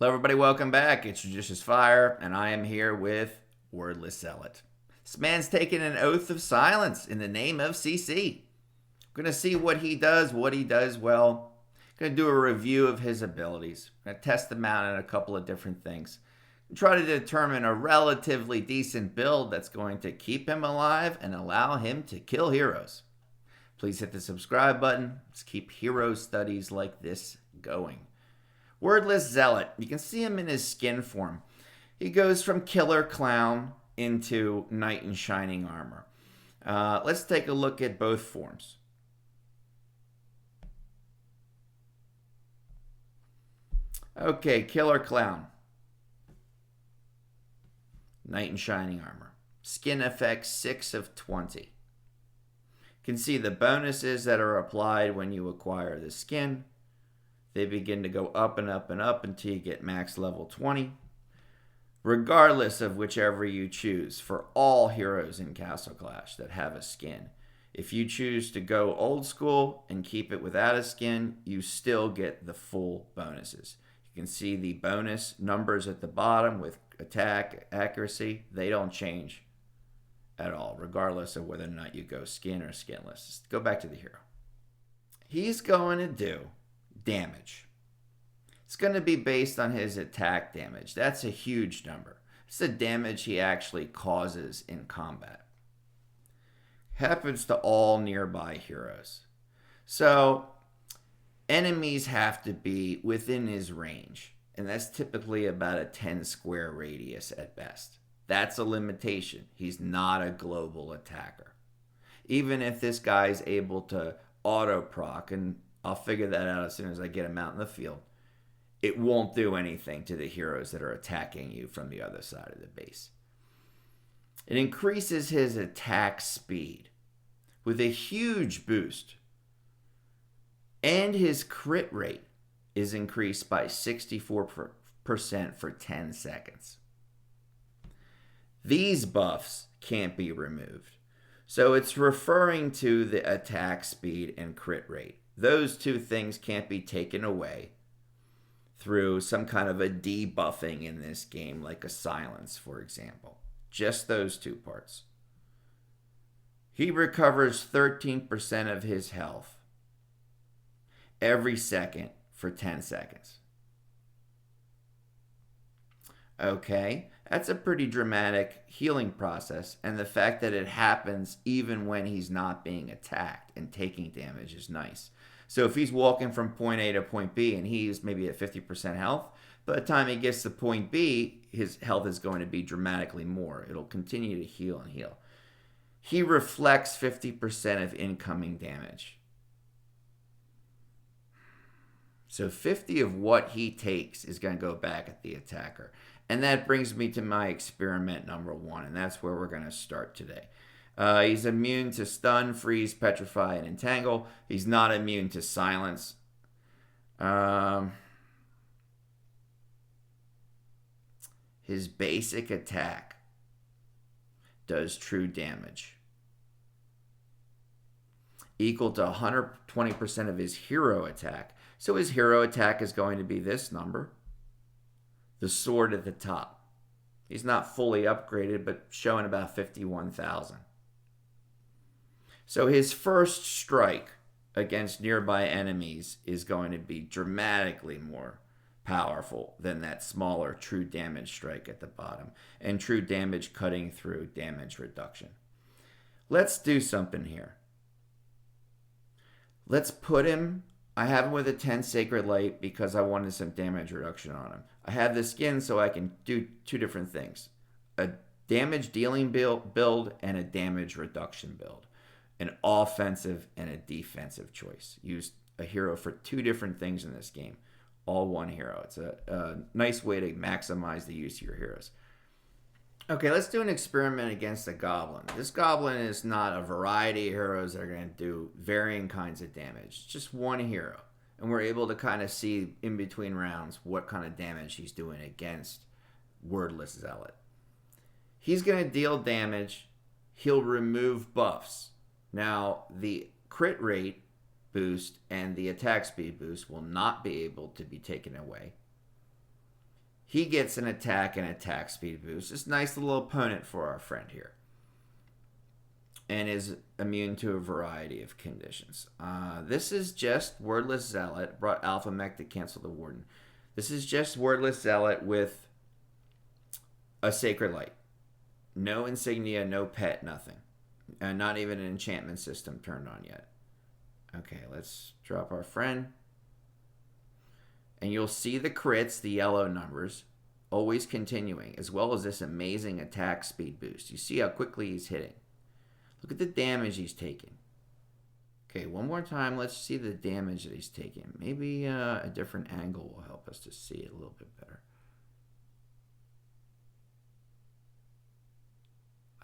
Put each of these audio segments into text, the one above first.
Hello everybody, welcome back. It's JudiciousFire, and I am here with Wordless Zealot. This man's taking an oath of silence in the name of CC. I'm going to see what he does well. I'm going to do a review of his abilities. I'm going to test them out in a couple of different things. Try to determine a relatively decent build that's going to keep him alive and allow him to kill heroes. Please hit the subscribe button. Let's keep hero studies like this going. Wordless Zealot. You can see him in his skin form. He goes from Killer Clown into Knight in Shining Armor. Let's take a look at both forms. Okay, Killer Clown. Knight in Shining Armor. Skin effect 6 of 20. You can see the bonuses that are applied when you acquire the skin. They begin to go up and up and up until you get max level 20, regardless of whichever you choose for all heroes in Castle Clash that have a skin. If you choose to go old school and keep it without a skin, you still get the full bonuses. You can see the bonus numbers at the bottom with attack, accuracy. They don't change at all, regardless of whether or not you go skin or skinless. Let's go back to the hero. He's going to do damage. It's going to be based on his attack damage. That's a huge number. It's the damage he actually causes in combat. Happens to all nearby heroes. So enemies have to be within his range, and that's typically about a 10 square radius at best. That's a limitation. He's not a global attacker. Even if this guy's able to auto proc, and I'll figure that out as soon as I get him out in the field, it won't do anything to the heroes that are attacking you from the other side of the base. It increases his attack speed with a huge boost. And his crit rate is increased by 64% for 10 seconds. These buffs can't be removed. So it's referring to the attack speed and crit rate. Those two things can't be taken away through some kind of a debuffing in this game, like a silence, for example. Just those two parts. He recovers 13% of his health every second for 10 seconds. Okay, that's a pretty dramatic healing process, and the fact that it happens even when he's not being attacked and taking damage is nice. So if he's walking from point A to point B and he's maybe at 50% health, by the time he gets to point B, his health is going to be dramatically more. It'll continue to heal and heal. He reflects 50% of incoming damage. So 50 of what he takes is going to go back at the attacker. And that brings me to my experiment number 1, and that's where we're going to start today. He's immune to stun, freeze, petrify, and entangle. He's not immune to silence. His basic attack does true damage, equal to 120% of his hero attack. So his hero attack is going to be this number, the sword at the top. He's not fully upgraded, but showing about 51,000. So his first strike against nearby enemies is going to be dramatically more powerful than that smaller true damage strike at the bottom, and true damage cutting through damage reduction. Let's do something here. Let's put him, I have him with a 10 Sacred Light because I wanted some damage reduction on him. I have the skin so I can do two different things. A damage dealing build and a damage reduction build. An offensive and a defensive choice. Use a hero for two different things in this game. All one hero. It's a nice way to maximize the use of your heroes. Okay, let's do an experiment against a goblin. This goblin is not a variety of heroes that are going to do varying kinds of damage. It's just one hero. And we're able to kind of see in between rounds what kind of damage he's doing against Wordless Zealot. He's going to deal damage. He'll remove buffs. Now, the crit rate boost and the attack speed boost will not be able to be taken away. he gets an attack and attack speed boost. Just nice little opponent for our friend here. And is immune to a variety of conditions. This is just Wordless Zealot. Brought Alpha Mech to cancel the Warden. This is just Wordless Zealot with a Sacred Light. No insignia, no pet, nothing. Not even an enchantment system turned on yet. Okay, let's drop our friend. And you'll see the crits, the yellow numbers, always continuing, as well as this amazing attack speed boost. You see how quickly he's hitting. Look at the damage he's taking. Okay, one more time. Let's see the damage that he's taking. Maybe a different angle will help us to see it a little bit better.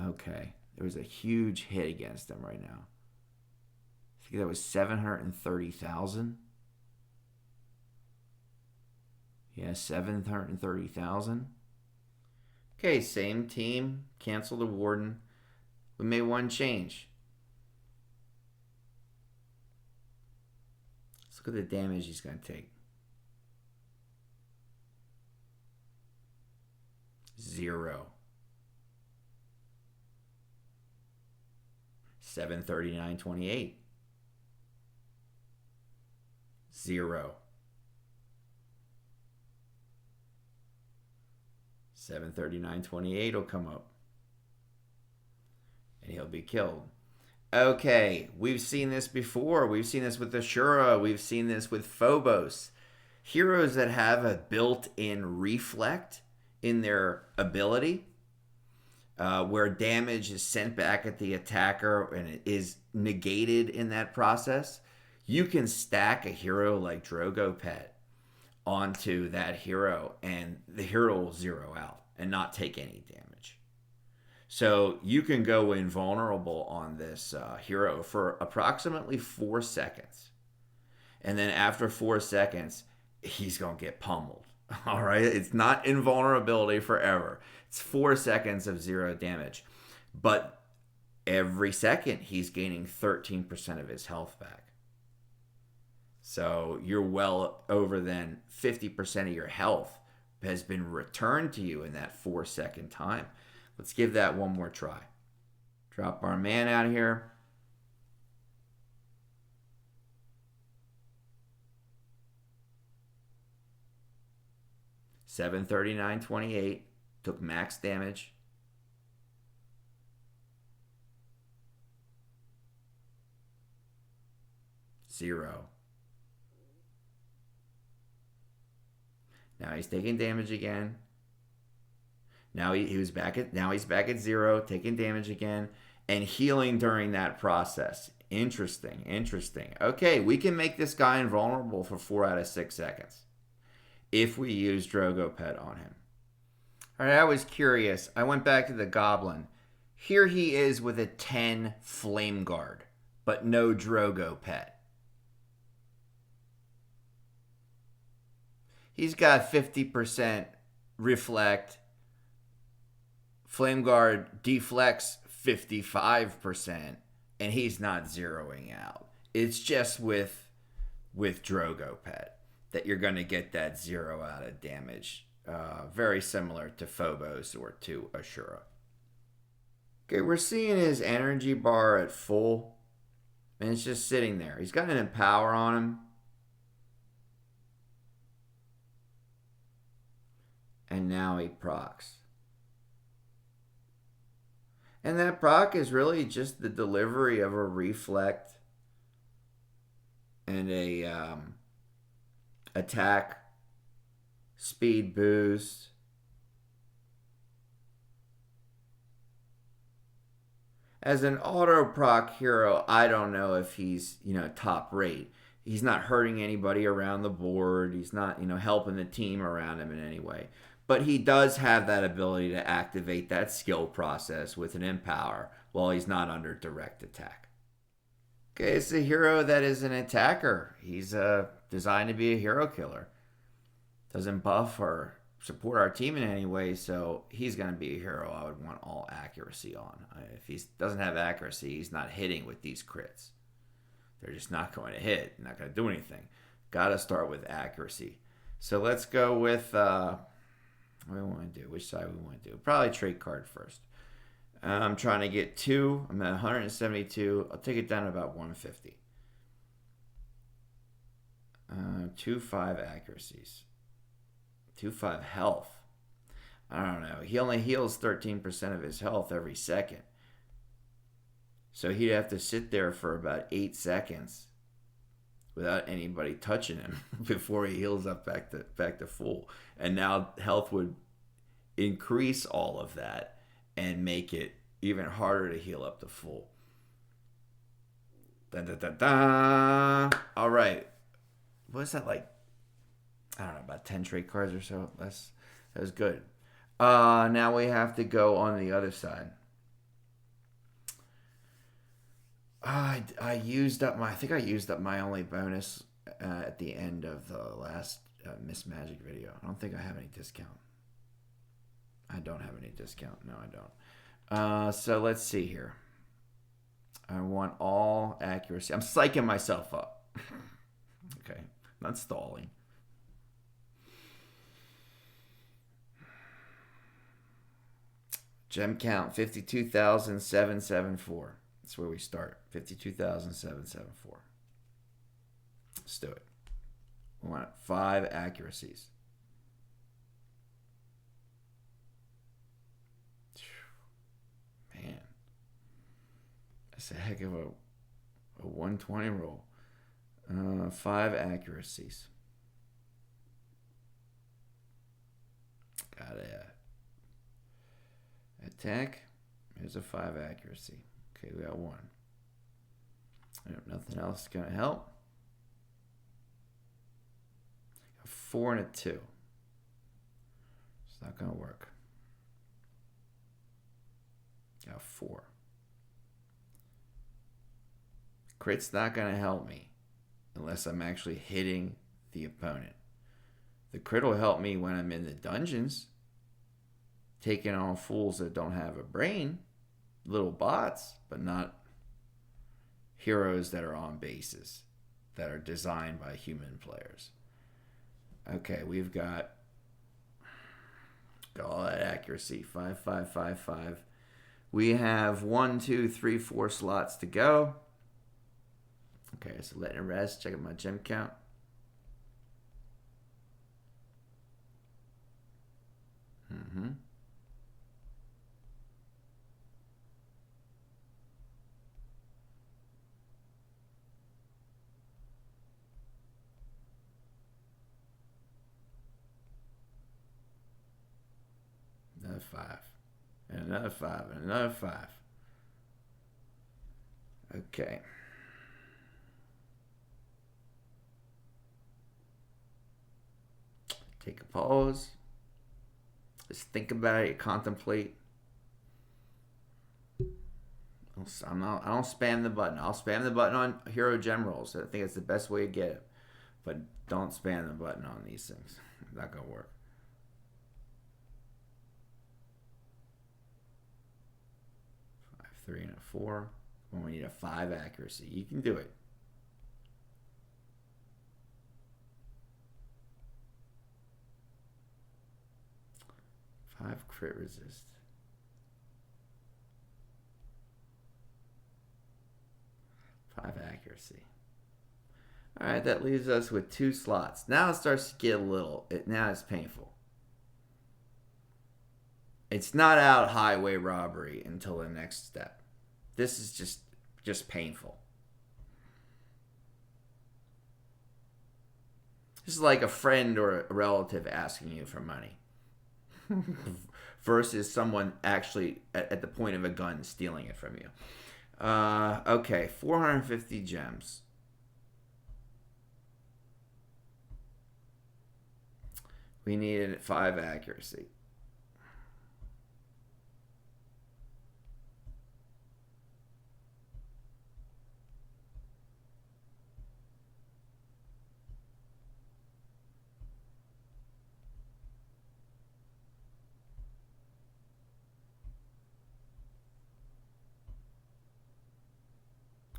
Okay, there was a huge hit against him right now. I think that was 730,000. Yeah, 730,000. Okay, same team. Cancel the Warden. We made one change. Let's look at the damage he's going to take. 0. 739.28. 0. 739.28 will come up. And he'll be killed. Okay, we've seen this before. We've seen this with Ashura. We've seen this with Phobos. Heroes that have a built-in reflect in their ability, where damage is sent back at the attacker and it is negated in that process. You can stack a hero like Drogo Pet onto that hero, and the hero will zero out and not take any damage. So you can go invulnerable on this hero for approximately 4 seconds. And then after 4 seconds, he's going to get pummeled. All right? It's not invulnerability forever. It's 4 seconds of 0 damage. But every second, he's gaining 13% of his health back. So you're well over then 50% of your health has been returned to you in that 4-second time. Let's give that one more try. Drop our man out of here. $739.28. Took max damage. Zero. Now he's taking damage again. Now he's back at 0, taking damage again, and healing during that process. Interesting. Okay, we can make this guy invulnerable for 4 out of 6 seconds if we use Drogo Pet on him. All right, I was curious. I went back to the Goblin. Here he is with a 10 Flame Guard, but no Drogo Pet. He's got 50% reflect. Flame Guard deflects 55%, and he's not zeroing out. It's just with Drogo Pet that you're going to get that 0 out of damage. Very similar to Phobos or to Ashura. Okay, we're seeing his energy bar at full, and it's just sitting there. He's got an Empower on him. And now he procs. And that proc is really just the delivery of a reflect and a attack speed boost. As an auto proc hero, I don't know if he's, top rate. He's not hurting anybody around the board. He's not, helping the team around him in any way. But he does have that ability to activate that skill process with an Empower while he's not under direct attack. Okay, it's a hero that is an attacker. He's designed to be a hero killer. Doesn't buff or support our team in any way, so he's going to be a hero I would want all accuracy on. If he doesn't have accuracy, he's not hitting with these crits. They're just not going to hit, not going to do anything. Got to start with accuracy. So let's go with What do we want to do? Which side we want to do? Probably trade card first. I'm trying to get 2. I'm at 172. I'll take it down to about 150. 2-5 accuracies. 2-5 health. I don't know. He only heals 13% of his health every second. So he'd have to sit there for about 8 seconds without anybody touching him before he heals up back to full. And now health would increase all of that and make it even harder to heal up to full. Da, da, da, da. All right. What is that like? I don't know, about 10 trade cards or so. That was good. Now we have to go on the other side. I think I used up my only bonus at the end of the last Miss Magic video. I don't think I have any discount. I don't have any discount. No, I don't. So let's see here. I want all accuracy. I'm psyching myself up. Okay, not stalling. Gem count 52,774. That's where we start. 52,774. Let's do it. We want 5 accuracies. Man, that's a heck of a 120 roll. 5 accuracies. Got it. Attack. Here's a 5 accuracy. Okay, we got 1. Nothing else is going to help. A 4 and a 2. It's not going to work. Got 4. Crit's not going to help me unless I'm actually hitting the opponent. The crit will help me when I'm in the dungeons, taking on fools that don't have a brain, little bots, but not heroes that are on bases, that are designed by human players. Okay, we've got all that accuracy. 5, 5, 5, 5. We have 1, 2, 3, 4 slots to go. Okay, so letting it rest. Check out my gem count. Another 5. And another 5. And another 5. Okay. Take a pause. Just think about it. Contemplate. I don't spam the button. I'll spam the button on hero gem rolls. I think it's the best way to get it. But don't spam the button on these things. It's not going to work. 5, 3, and a 4. When we need a 5 accuracy. You can do it. Five crit resist. 5 accuracy. All right, that leaves us with 2 slots. Now it starts to get a little. Now it's painful. It's not out highway robbery until the next step. This is just painful. This is like a friend or a relative asking you for money. Versus someone actually at the point of a gun stealing it from you. Okay, 450 gems. We needed 5 accuracy.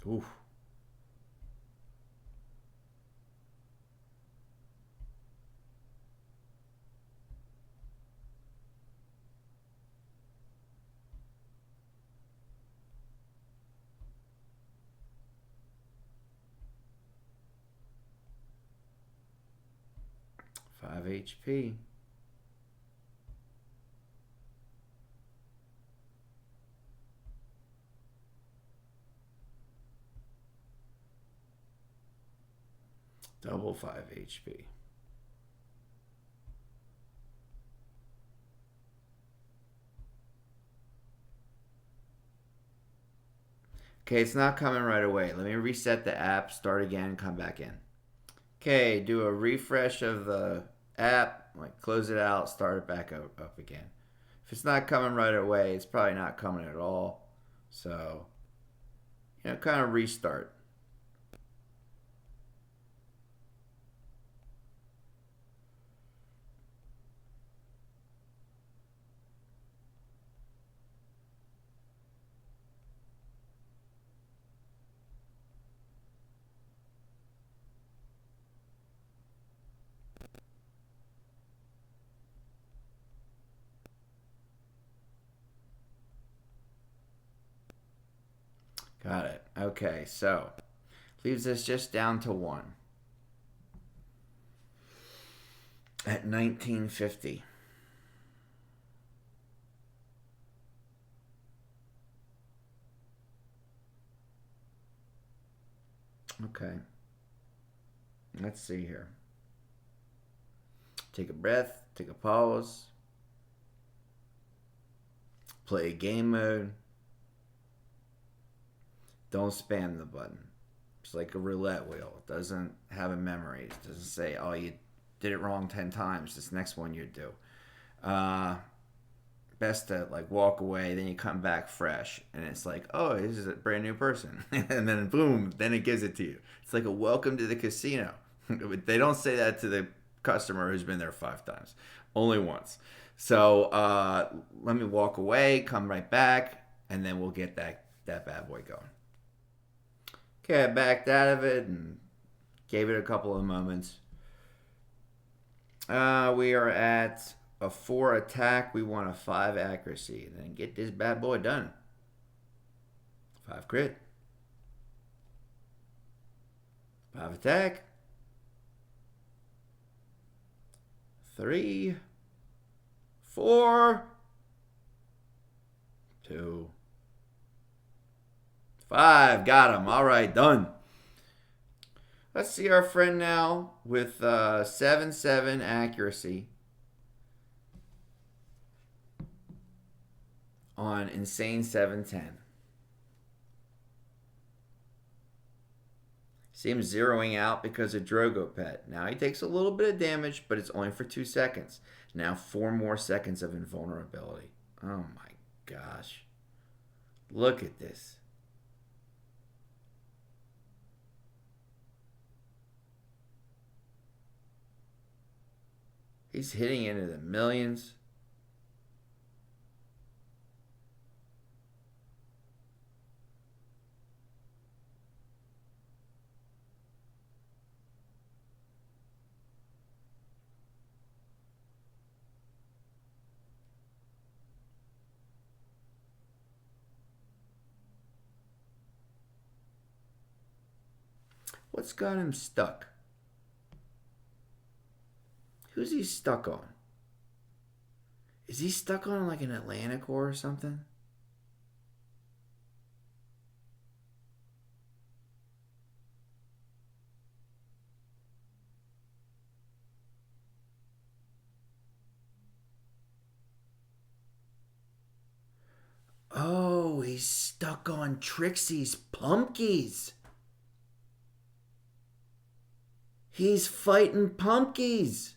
Oof. 5 HP. Double 5 HP. Okay, it's not coming right away. Let me reset the app, start again, come back in. Okay, do a refresh of the app, like close it out, start it back up again. If it's not coming right away, it's probably not coming at all. So, kind of restart. Got it. Okay, so leaves us just down to 1 at 1950. Okay. Let's see here. Take a breath, take a pause, play game mode. Don't spam the button. It's like a roulette wheel. It doesn't have a memory. It doesn't say, oh, you did it wrong 10 times. This next one you do. Best to walk away, then you come back fresh. And it's like, oh, this is a brand new person. And then boom, then it gives it to you. It's like a welcome to the casino. They don't say that to the customer who's been there 5 times. Only once. So let me walk away, come right back, and then we'll get that bad boy going. Okay, I backed out of it and gave it a couple of moments. We are at a 4 attack. We want a 5 accuracy. And then get this bad boy done. 5 crit. 5 attack. 3. 4. 2. 5. Got him. All right, done. Let's see our friend now with 7/7 accuracy on Insane 710. See him zeroing out because of Drogo Pet. Now he takes a little bit of damage, but it's only for 2 seconds. Now 4 more seconds of invulnerability. Oh my gosh. Look at this. He's hitting into the millions. What's got him stuck? Who's he stuck on? Is he stuck on like an Atlantic core or something? Oh, he's stuck on Trixie's pumpkies. He's fighting pumpkies.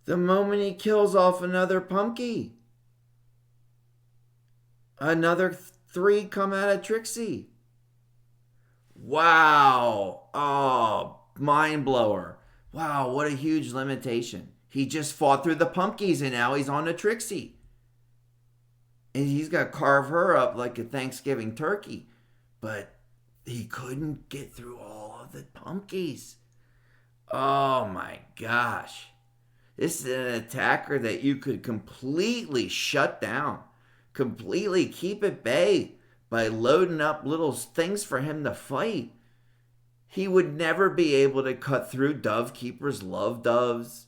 The moment he kills off another pumpkin, another 3 come out of Trixie. Wow. Oh, mind blower. Wow, what a huge limitation. He just fought through the pumpkins and now he's on to Trixie. And he's got to carve her up like a Thanksgiving turkey. But he couldn't get through all of the pumpkins. Oh my gosh. This is an attacker that you could completely shut down. Completely keep at bay by loading up little things for him to fight. He would never be able to cut through Dove Keeper's love doves.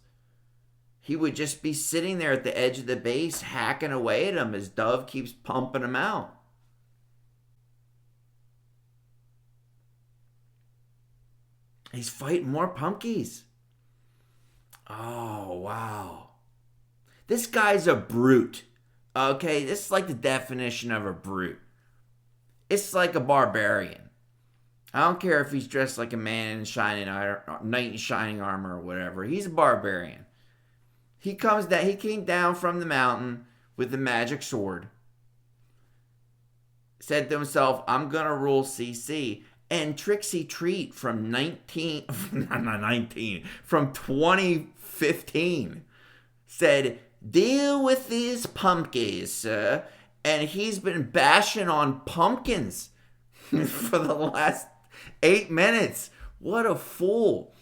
He would just be sitting there at the edge of the base hacking away at him as Dove keeps pumping him out. He's fighting more punkies. Oh, wow. This guy's a brute. Okay, this is like the definition of a brute. It's like a barbarian. I don't care if he's dressed like a man in shining knight in shining armor or whatever. He's a barbarian. He came down from the mountain with the magic sword. Said to himself, I'm gonna rule CC. And Trixie Treat from 2015 said, deal with these pumpkins, sir. And he's been bashing on pumpkins for the last 8 minutes. What a fool.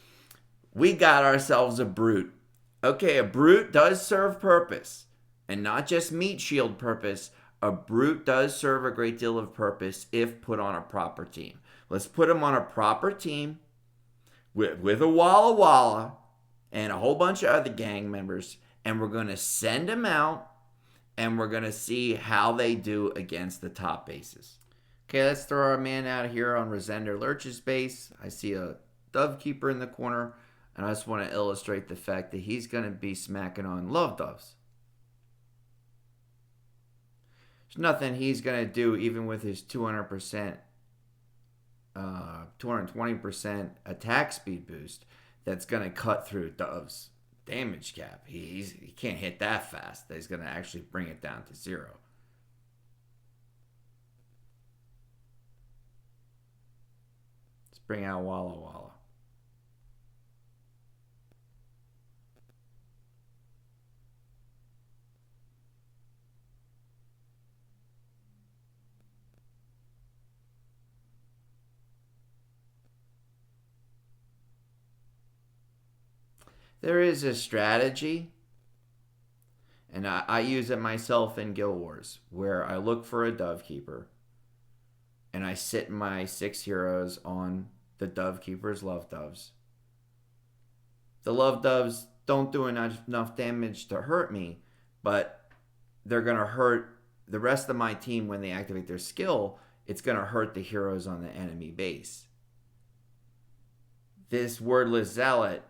We got ourselves a brute. Okay, a brute does serve purpose. And not just meat shield purpose. A brute does serve a great deal of purpose if put on a proper team. Let's put him on a proper team with a Walla Walla and a whole bunch of other gang members. And we're going to send them out. And we're going to see how they do against the top bases. Okay, let's throw our man out here on Resender Lurch's base. I see a Dove Keeper in the corner. And I just want to illustrate the fact that he's going to be smacking on Love Doves. There's nothing he's going to do even with his 220% attack speed boost that's going to cut through Dove's damage cap. He can't hit that fast. He's going to actually bring it down to 0. Let's bring out Walla Walla. There is a strategy, and I use it myself in Guild Wars, where I look for a Dove Keeper, and I sit my 6 heroes on the Dove Keeper's Love Doves. The Love Doves don't do enough damage to hurt me, but they're going to hurt the rest of my team when they activate their skill. It's going to hurt the heroes on the enemy base. This Wordless Zealot,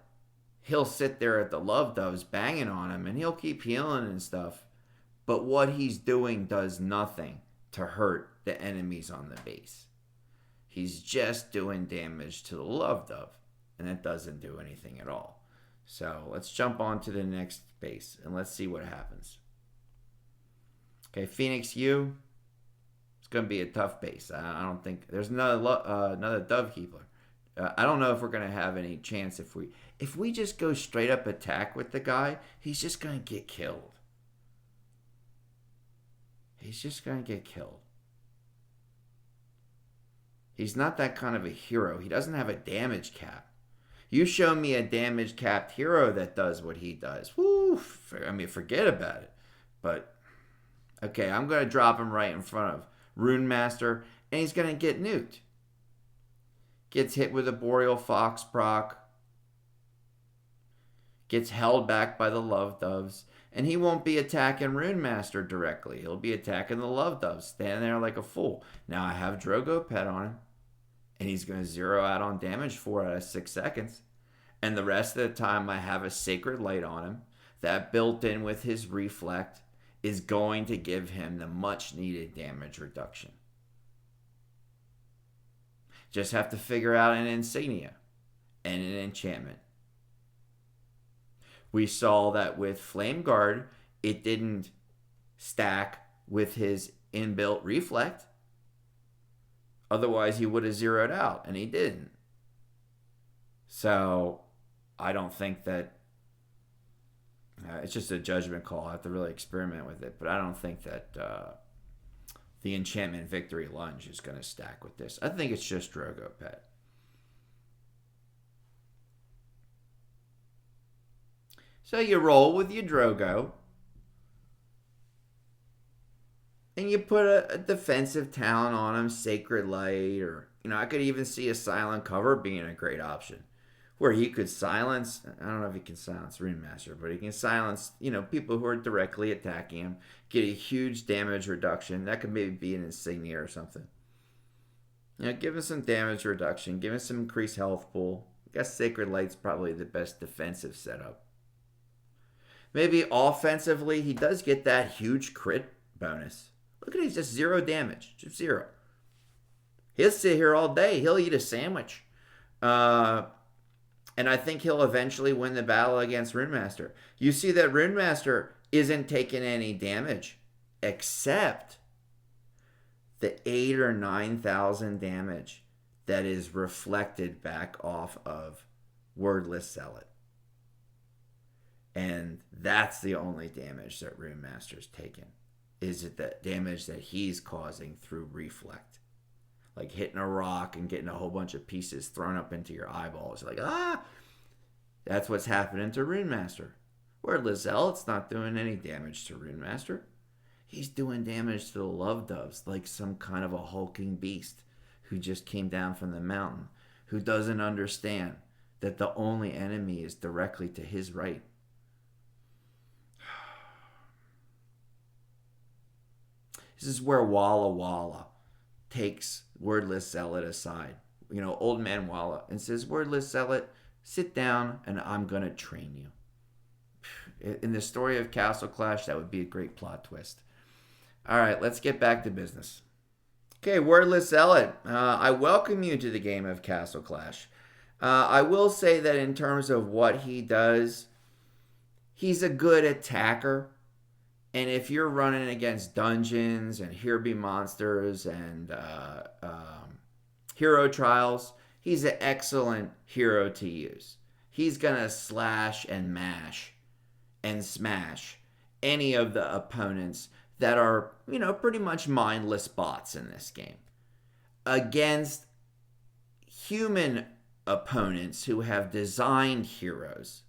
he'll sit there at the Love Doves banging on him, and he'll keep healing and stuff. But what he's doing does nothing to hurt the enemies on the base. He's just doing damage to the Love Dove, and it doesn't do anything at all. So let's jump on to the next base, and let's see what happens. Okay, Phoenix U. It's going to be a tough base. I don't think there's another Dove Keeper. I don't know if we're going to have any chance if we just go straight up attack with the guy. He's just going to get killed. He's just going to get killed. He's not that kind of a hero. He doesn't have a damage cap. You show me a damage capped hero that does what he does. Woo! I mean, forget about it. But, okay, I'm going to drop him right in front of Rune Master, and he's going to get nuked. Gets hit with a Boreal Fox proc. Gets held back by the Love Doves. And he won't be attacking Rune Master directly. He'll be attacking the Love Doves. Standing there like a fool. Now I have Drogo Pet on him. And he's going to 0 out on damage 4 out of 6 seconds. And the rest of the time I have a Sacred Light on him. That built in with his Reflect is going to give him the much needed damage reduction. Just have to figure out an insignia and an enchantment. We saw that with Flame Guard, it didn't stack with his inbuilt Reflect. Otherwise, he would have 0'd out, and he didn't. So, I don't think that... it's just a judgment call. I have to really experiment with it. But I don't think that... the Enchantment Victory Lunge is going to stack with this. I think it's just Drogo Pet. So you roll with your Drogo. And you put a defensive talent on him. Sacred Light or I could even see a silent cover being a great option, where he could silence. I don't know if he can silence Rune Master, but he can silence, people who are directly attacking him, get a huge damage reduction. That could maybe be an insignia or something. Give him some damage reduction, give him some increased health pool. I guess Sacred Light's probably the best defensive setup. Maybe offensively, he does get that huge crit bonus. Look at it, he's just 0 damage, just 0. He'll sit here all day. He'll eat a sandwich. And I think he'll eventually win the battle against Rune Master. You see that Rune Master isn't taking any damage, except the 8,000 or 9,000 damage that is reflected back off of Wordless Zealot. And that's the only damage that Rune Master's taken. Is it the damage that he's causing through reflect? Like hitting a rock and getting a whole bunch of pieces thrown up into your eyeballs. Like, that's what's happening to Rune Master. Wordless Zealot's not doing any damage to Rune Master. He's doing damage to the Love Doves like some kind of a hulking beast who just came down from the mountain, who doesn't understand that the only enemy is directly to his right. This is where Walla Walla takes Wordless Zealot aside, Old Man Walla, and says, Wordless Zealot, sit down and I'm going to train you. In the story of Castle Clash, that would be a great plot twist. All right, let's get back to business. Okay, Wordless Zealot, I welcome you to the game of Castle Clash. I will say that in terms of what he does, he's a good attacker. And if you're running against dungeons and here be monsters and hero trials, he's an excellent hero to use. He's going to slash and mash and smash any of the opponents that are, pretty much mindless bots in this game. Against human opponents who have designed heroes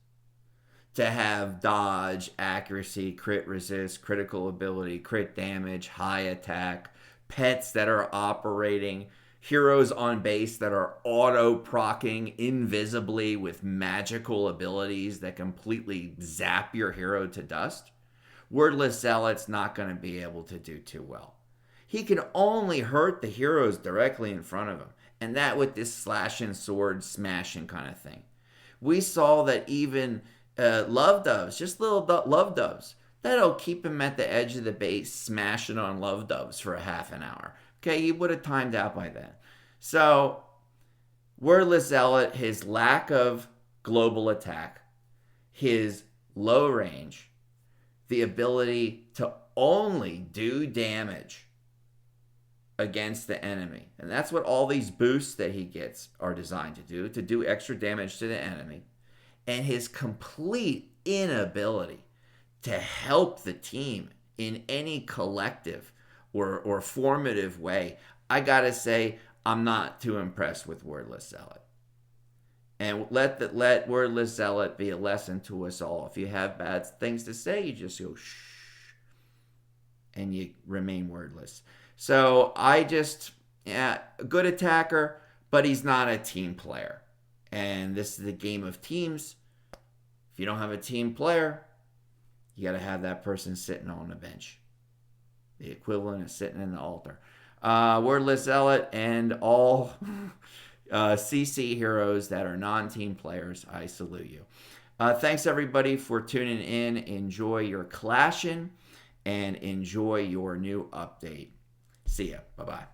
to have dodge, accuracy, crit resist, critical ability, crit damage, high attack, pets that are operating, heroes on base that are auto-procking invisibly with magical abilities that completely zap your hero to dust. Wordless Zealot's not going to be able to do too well. He can only hurt the heroes directly in front of him, and that with this slashing sword smashing kind of thing. We saw that even Love Doves, just little Love Doves, that'll keep him at the edge of the base smashing on Love Doves for a half an hour. Okay, he would have timed out by then. So, Wordless Zealot, his lack of global attack, his low range, the ability to only do damage against the enemy. And that's what all these boosts that he gets are designed to do extra damage to the enemy. And his complete inability to help the team in any collective or formative way. I gotta say, I'm not too impressed with Wordless Zealot. And let Wordless Zealot be a lesson to us all. If you have bad things to say, you just go shh, and you remain wordless. So a good attacker, but he's not a team player. And this is a game of teams. If you don't have a team player, you got to have that person sitting on the bench. The equivalent of sitting in the altar. Wordless Zealot and all CC heroes that are non-team players, I salute you. Thanks, everybody, for tuning in. Enjoy your clashing and enjoy your new update. See ya. Bye-bye.